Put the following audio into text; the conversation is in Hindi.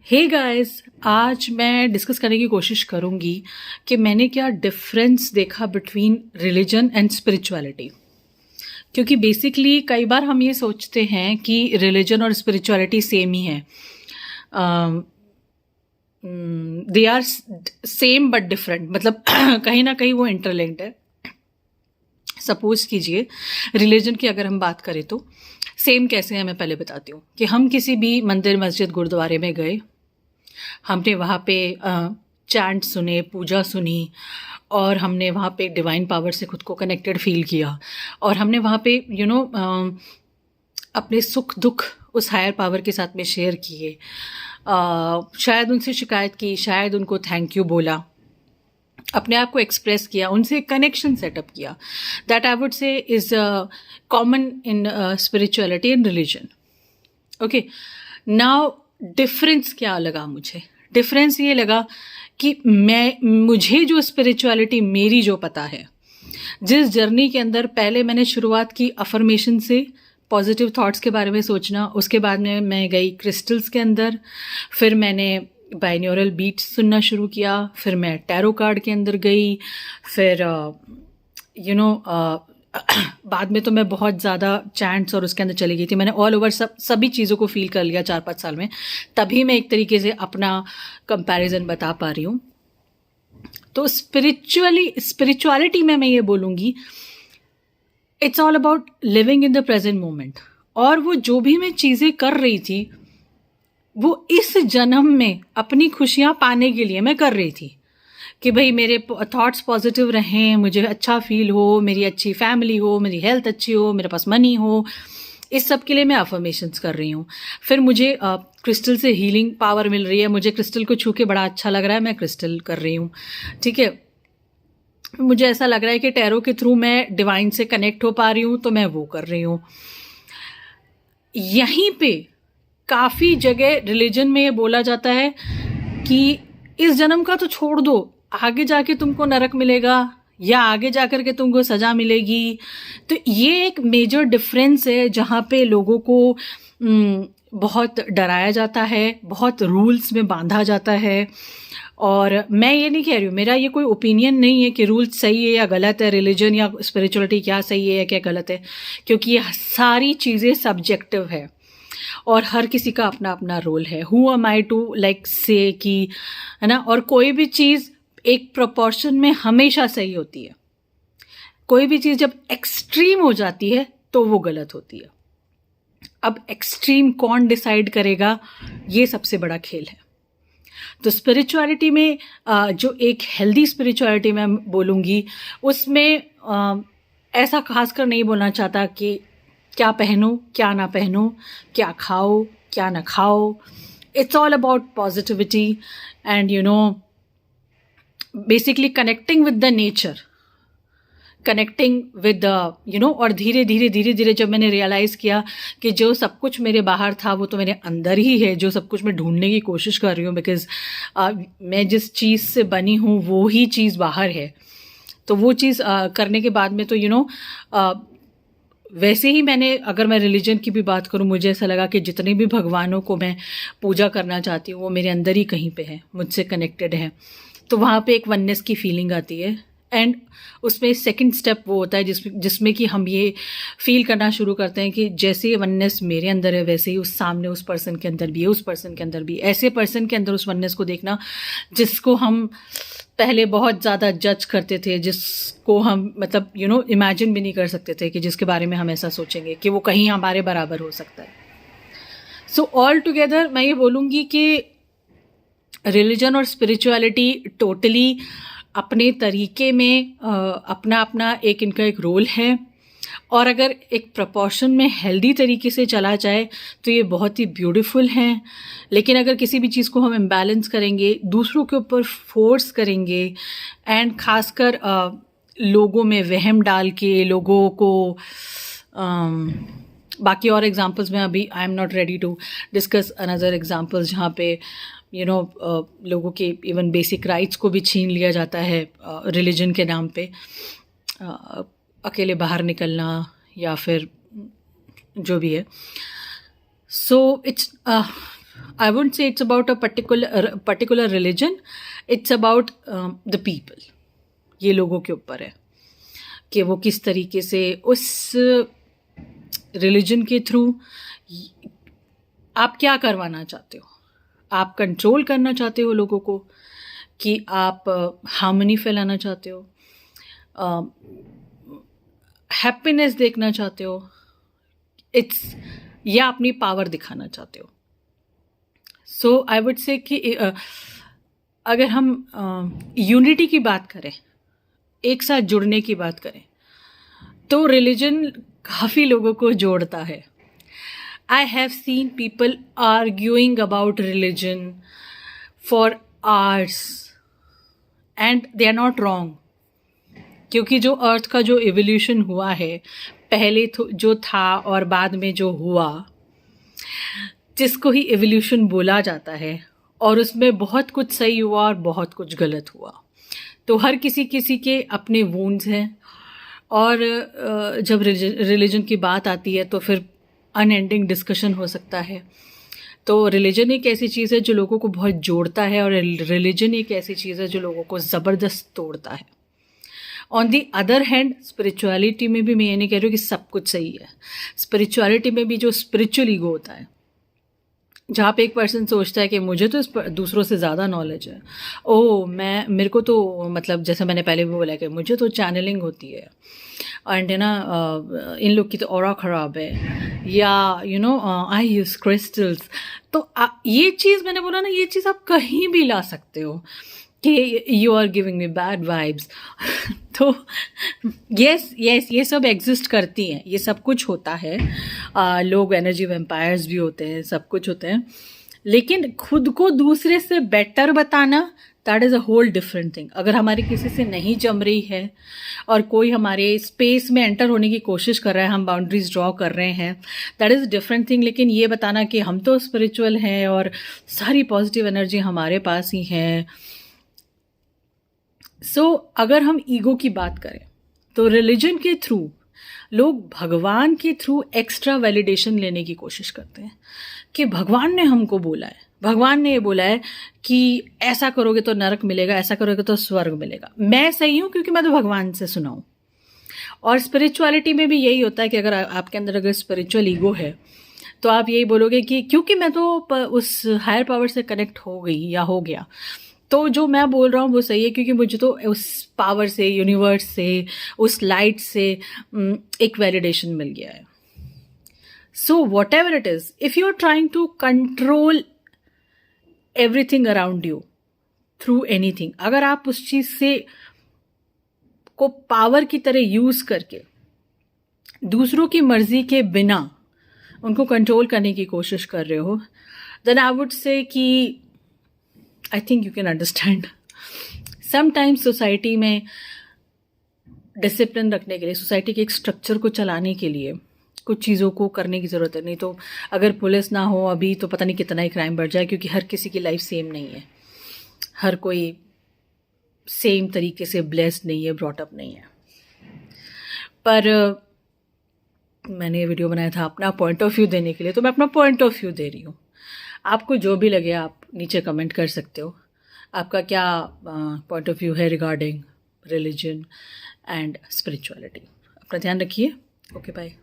हे गाइस, आज मैं डिस्कस करने की कोशिश करूंगी कि मैंने क्या डिफरेंस देखा बिटवीन रिलीजन एंड स्पिरिचुअलिटी। क्योंकि बेसिकली कई बार हम ये सोचते हैं कि रिलीजन और स्पिरिचुअलिटी सेम ही है। They are same but different, मतलब कहीं ना कहीं वो इंटरलिंक्ड है। सपोज कीजिए रिलीजन की अगर हम बात करें तो सेम कैसे है मैं पहले बताती हूँ कि हम किसी भी मंदिर, मस्जिद, गुरुद्वारे में गए, हमने वहाँ पे चैंट सुने, पूजा सुनी, और हमने वहाँ पे डिवाइन पावर से खुद को कनेक्टेड फील किया, और हमने वहाँ पे अपने सुख दुख उस हायर पावर के साथ में शेयर किए। शायद उनसे शिकायत की, शायद उनको थैंक यू बोला, अपने आप को एक्सप्रेस किया, उनसे कनेक्शन सेटअप किया। That I would say is common in spirituality and religion. Okay, now difference क्या लगा मुझे? डिफरेंस ये लगा कि मुझे जो स्पिरिचुअलिटी मेरी जो पता है, जिस जर्नी के अंदर पहले मैंने शुरुआत की अफर्मेशन से, पॉजिटिव थॉट्स के बारे में सोचना, उसके बाद में मैं गई क्रिस्टल्स के अंदर, फिर मैंने बाइन्यूरल बीट्स सुनना शुरू किया, फिर मैं टैरो कार्ड के अंदर गई, फिर बाद में तो मैं बहुत ज़्यादा चैंट्स और उसके अंदर चली गई थी। मैंने ऑल ओवर सभी चीज़ों को फील कर लिया 4-5 साल में, तभी मैं एक तरीके से अपना कंपैरिजन बता पा रही हूँ। तो स्पिरिचुअलिटी में मैं ये बोलूँगी, it's all about living in the present moment. और वो जो भी मैं चीज़ें कर रही थी वो इस जन्म में अपनी खुशियाँ पाने के लिए मैं कर रही थी कि भाई मेरे थॉट्स पॉजिटिव रहें, मुझे अच्छा फील हो, मेरी अच्छी फैमिली हो, मेरी हेल्थ अच्छी हो, मेरे पास मनी हो। इस सब के लिए मैं अफर्मेशंस कर रही हूँ। फिर मुझे क्रिस्टल से हीलिंग पावर मिल रही है, मुझे क्रिस्टल को छू के बड़ा अच्छा लग रहा है, मैं क्रिस्टल कर रही हूँ। ठीक है, मुझे ऐसा लग रहा है कि टैरो के थ्रू मैं डिवाइन से कनेक्ट हो पा रही हूँ, तो मैं वो कर रही हूँ। यहीं पे काफ़ी जगह रिलीजन में ये बोला जाता है कि इस जन्म का तो छोड़ दो, आगे जाके तुमको नरक मिलेगा या आगे जाकर के तुमको सजा मिलेगी। तो ये एक मेजर डिफरेंस है जहाँ पे लोगों को बहुत डराया जाता है, बहुत रूल्स में बांधा जाता है। और मैं ये नहीं कह रही हूँ, मेरा ये कोई ओपिनियन नहीं है कि रूल्स सही है या गलत है, रिलीजन या स्पिरिचुअलिटी क्या सही है या क्या गलत है, क्योंकि ये सारी चीज़ें सब्जेक्टिव है और हर किसी का अपना अपना रोल है। Who am I to like say कि, है ना। और कोई भी चीज़ एक प्रोपोर्शन में हमेशा सही होती है, कोई भी चीज़ जब एक्सट्रीम हो जाती है तो वो गलत होती है। अब एक्सट्रीम कौन डिसाइड करेगा, ये सबसे बड़ा खेल है। तो स्पिरिचुअलिटी में जो एक हेल्दी स्पिरिचुअलिटी मैं बोलूँगी, उसमें ऐसा खासकर नहीं बोलना चाहता कि क्या पहनो क्या ना पहनो, क्या खाओ क्या ना खाओ। It's all about positivity and basically connecting with the nature, connecting with और धीरे धीरे जब मैंने रियलाइज़ किया कि जो सब कुछ मेरे बाहर था वो तो मेरे अंदर ही है, जो सब कुछ मैं ढूंढने की कोशिश कर रही हूँ, बिकॉज मैं जिस चीज़ से बनी हूँ वो ही चीज़ बाहर है। तो वो चीज़ करने के बाद में तो वैसे ही मैंने, अगर मैं रिलीजन की भी बात करूं, मुझे ऐसा लगा कि जितने भी भगवानों को मैं पूजा करना चाहती हूँ वो मेरे अंदर ही कहीं पे है, मुझसे कनेक्टेड है। तो वहाँ पे एक वननेस की फीलिंग आती है। एंड उसमें सेकंड स्टेप वो होता है जिसमें कि हम ये फील करना शुरू करते हैं कि जैसे ये वननेस मेरे अंदर है वैसे ही उस सामने उस पर्सन के अंदर भी है, उस पर्सन के अंदर भी। ऐसे पर्सन के अंदर उस वननेस को देखना जिसको हम पहले बहुत ज़्यादा जज करते थे, जिसको हम मतलब इमेजिन भी नहीं कर सकते थे कि जिसके बारे में हम ऐसा सोचेंगे कि वो कहीं हमारे बराबर हो सकता है। सो ऑल टुगेदर मैं ये बोलूँगी कि रिलीजन और स्पिरिचुअलिटी टोटली अपने तरीके में अपना अपना इनका एक रोल है। और अगर एक प्रोपोर्शन में हेल्दी तरीके से चला जाए तो ये बहुत ही ब्यूटीफुल है। लेकिन अगर किसी भी चीज़ को हम इम्बैलेंस करेंगे, दूसरों के ऊपर फोर्स करेंगे, एंड खासकर लोगों में वहम डाल के लोगों को बाकी और एग्जांपल्स में अभी I am not ready to discuss another examples जहाँ पे लोगों के इवन बेसिक राइट्स को भी छीन लिया जाता है रिलीजन के नाम पे। अकेले बाहर निकलना या फिर जो भी है। So it's I wouldn't say it's about a particular religion. It's about the people. ये लोगों के ऊपर है कि वो किस तरीके से उस रिलीजन के थ्रू आप क्या करवाना चाहते हो. आप कंट्रोल करना चाहते हो लोगों को, कि आप हार्मनी फैलाना चाहते हो, हैप्पीनेस देखना चाहते हो, या अपनी पावर दिखाना चाहते हो. सो आई वुड से कि अगर हम यूनिटी की बात करें, एक साथ जुड़ने की बात करें, तो रिलीजन काफ़ी लोगों को जोड़ता है. I have seen people arguing about religion for hours and they are not wrong. क्योंकि जो अर्थ का जो एवोल्यूशन हुआ है, पहले जो था और बाद में जो हुआ, जिसको ही एवोल्यूशन बोला जाता है, और उसमें बहुत कुछ सही हुआ और बहुत कुछ गलत हुआ. तो हर किसी के अपने वूंड्स हैं. और जब रिलीजन की बात आती है तो फिर अनएंडिंग डिस्कशन हो सकता है. तो रिलीजन एक ऐसी चीज़ है जो लोगों को बहुत जोड़ता है, और रिलीजन एक ऐसी चीज़ है जो लोगों को ज़बरदस्त तोड़ता है. On the other hand, spirituality में भी मैं ये नहीं कह रही हूँ कि सब कुछ सही है. स्पिरिचुअलिटी में भी जो स्पिरिचुअल ईगो होता है, जहाँ पे एक पर्सन सोचता है कि मुझे तो इस दूसरों से ज़्यादा नॉलेज है, मेरे को तो मतलब जैसे मैंने पहले भी बोला कि मुझे तो चैनलिंग होती है, एंड है ना इन लोग की तो ऑरा ख़राब है, या आई यूज़ क्रिस्टल्स. तो ये चीज़ मैंने बोला ना, ये चीज़ आप कहीं भी ला सकते हो कि you are giving me bad vibes. तो यस ये सब एग्जिस्ट करती हैं, ये सब कुछ होता है. लोग एनर्जी वैम्पायर्स भी होते हैं, सब कुछ होते हैं. लेकिन खुद को दूसरे से बेटर बताना, that is a whole different thing. अगर हमारी किसी से नहीं जम रही है और कोई हमारे स्पेस में एंटर होने की कोशिश कर रहा है, हम बाउंड्रीज ड्रॉ कर रहे हैं, दैट इज़ डिफरेंट थिंग. लेकिन ये बताना कि हम तो स्पिरिचुअल हैं और सारी पॉजिटिव एनर्जी हमारे पास ही है. सो अगर हम ईगो की बात करें, तो रिलीजन के थ्रू लोग भगवान के थ्रू एक्स्ट्रा वैलिडेशन लेने की कोशिश करते हैं कि भगवान ने हमको बोला है, भगवान ने ये बोला है कि ऐसा करोगे तो नरक मिलेगा, ऐसा करोगे तो स्वर्ग मिलेगा. मैं सही हूँ क्योंकि मैं तो भगवान से सुना हूँ. और स्पिरिचुअलिटी में भी यही होता है कि अगर आपके अंदर अगर स्पिरिचुअल ईगो है, तो आप यही बोलोगे कि क्योंकि मैं तो उस हायर पावर से कनेक्ट हो गई या हो गया, तो जो मैं बोल रहा हूँ वो सही है, क्योंकि मुझे तो उस पावर से, यूनिवर्स से, उस लाइट से एक वैलिडेशन मिल गया है. So whatever it is, if you are trying to control everything around you through anything, अगर आप उस चीज़ से को पावर की तरह यूज़ करके दूसरों की मर्जी के बिना उनको कंट्रोल करने की कोशिश कर रहे हो, देन आई वुड से कि I think you can understand. Sometimes society में डिसिप्लिन रखने के लिए, सोसाइटी के एक स्ट्रक्चर को चलाने के लिए कुछ चीज़ों को करने की ज़रूरत है. नहीं तो अगर पुलिस ना हो अभी तो पता नहीं कितना ही क्राइम बढ़ जाए, क्योंकि हर किसी की लाइफ सेम नहीं है, हर कोई सेम तरीके से ब्लेस्ड नहीं है, ब्रॉटअप नहीं है. पर मैंने ये वीडियो बनाया था अपना पॉइंट ऑफ व्यू देने के लिए, तो मैं अपना पॉइंट ऑफ व्यू दे रही हूँ. आपको जो भी लगे आप नीचे कमेंट कर सकते हो, आपका क्या पॉइंट ऑफ व्यू है रिगार्डिंग रिलीजन एंड स्पिरिचुअलिटी. अपना ध्यान रखिए. Okay, bye.